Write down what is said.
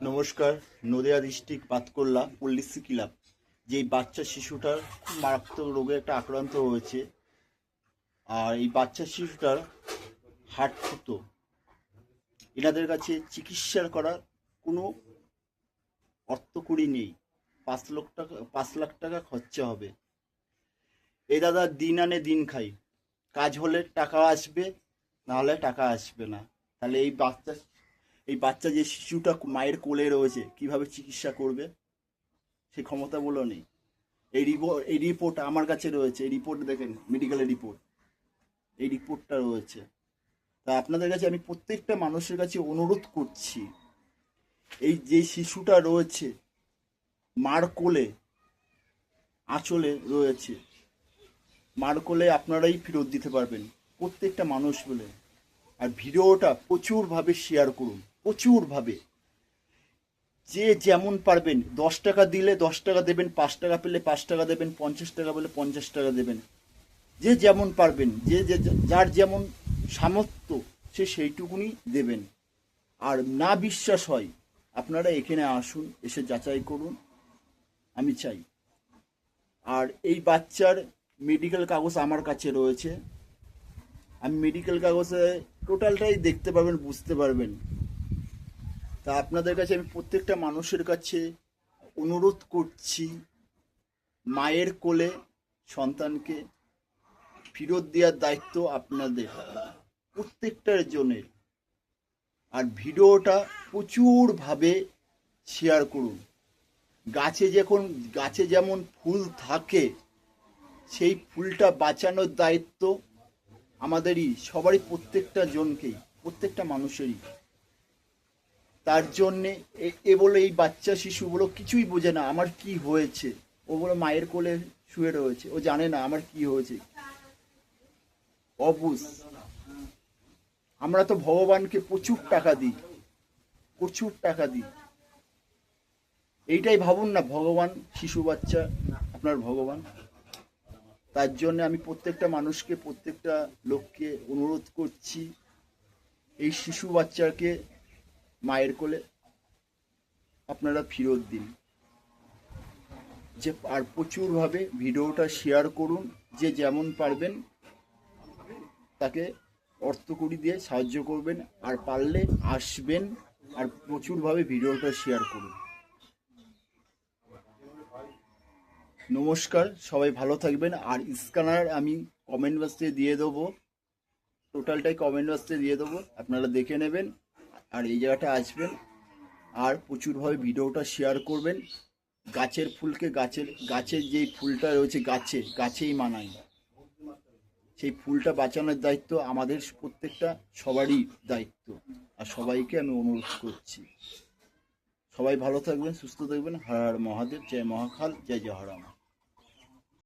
নমস্কার। Nadia district পাতকুল্লা Pallishree club যে বাচ্চা শিশুটার খুব মারাত্মক রোগে একটা আক্রান্ত হয়েছে, আর এই বাচ্চা শিশুটার হাট থুতো, এনাদের কাছে চিকিৎসা করার কোনো অর্থকড়ি নেই। 5 লাখ টাকা খরচা হবে। এই দাদা দিন আনে দিন খাই, কাজ হলে টাকা আসবে, নাহলে টাকা আসবে না। তাহলে এই বাচ্চা যে শিশুটা মায়ের কোলে রয়েছে কিভাবে চিকিৎসা করবে, সে ক্ষমতাগুলো নেই। এই রিপোর্ট আমার কাছে রয়েছে, এই রিপোর্ট দেখেন, মেডিকেলের রিপোর্ট, এই রিপোর্টটা রয়েছে। তা আপনাদের কাছে আমি প্রত্যেকটা মানুষের কাছে অনুরোধ করছি, এই যে শিশুটা রয়েছে মার কোলে, আঁচলে রয়েছে, মার কোলে আপনারাই ফেরত দিতে পারবেন প্রত্যেকটা মানুষ বলে। আর ভিডিওটা প্রচুরভাবে শেয়ার করুন, প্রচুরভাবে। যে যেমন পারবেন, 10 টাকা দিলে 10 টাকা দেবেন, 5 টাকা পেলে 5 টাকা দেবেন, 50 টাকা পেলে 50 টাকা দেবেন। যে যেমন পারবেন, যার যেমন সামর্থ্য সে সেইটুকুনি দেবেন। আর না বিশ্বাস হয়, আপনারা এখানে আসুন, এসে যাচাই করুন, আমি চাই। আর এই বাচ্চার মেডিকেল কাগজ আমার কাছে রয়েছে, আমি মেডিকেল কাগজে টোটালটাই দেখতে পারবেন, বুঝতে পারবেন। তা আপনাদের কাছে আমি প্রত্যেকটা মানুষের কাছে অনুরোধ করছি, মায়ের কোলে সন্তানকে ফেরত দেওয়ার দায়িত্ব আপনাদের প্রত্যেকটার জন্যে। আর ভিডিওটা প্রচুরভাবে শেয়ার করুন। গাছে যেমন ফুল থাকে, সেই ফুলটা বাঁচানোর দায়িত্ব আমাদেরই, সবারই, প্রত্যেকটা জনকেই, প্রত্যেকটা মানুষেরই। তার জন্যে বলে এই বাচ্চা শিশুগুলো কিছুই বোঝে না আমার কি হয়েছে। ও বলে মায়ের কোলে শুয়ে রয়েছে, ও জানে না আমার কি হয়েছে, অবুঝ। আমরা তো ভগবানকে প্রচুর টাকা দিই, প্রচুর টাকা দিই। এইটাই ভাবুন না, ভগবান শিশু বাচ্চা আপনার ভগবান। তার জন্য আমি প্রত্যেকটা মানুষকে, প্রত্যেকটা লোককে অনুরোধ করছি, এই শিশু বাচ্চাকে মায়ের কোলে আপনারা ফেরত দিন। আর প্রচুরভাবে ভিডিওটা শেয়ার করুন, যে যেমন পারবেন তাকে অর্থকড়ি দিয়ে সাহায্য করবেন। আর পারলে আসবেন, আর প্রচুরভাবে ভিডিওটা শেয়ার করুন। নমস্কার, সবাই ভালো থাকবেন। আর স্ক্যানার আমি কমেন্ট বক্সে দিয়ে দেবো, টোটালটাই কমেন্ট বক্সে দিয়ে দেবো, আপনারা দেখে নেবেন। আর এই জায়গাটা আসবেন, আর প্রচুরভাবে ভিডিওটা শেয়ার করবেন। গাছের ফুলকে গাছের যেই ফুলটা রয়েছে গাছেই মানায়, সেই ফুলটা বাঁচানোর দায়িত্ব আমাদের প্রত্যেকটা সবারই দায়িত্ব। আর সবাইকে আমি অনুরোধ করছি, সবাই ভালো থাকবেন, সুস্থ থাকবেন। হর হর মহাদেব, জয় মহাকাল, জয় জয় হরাম।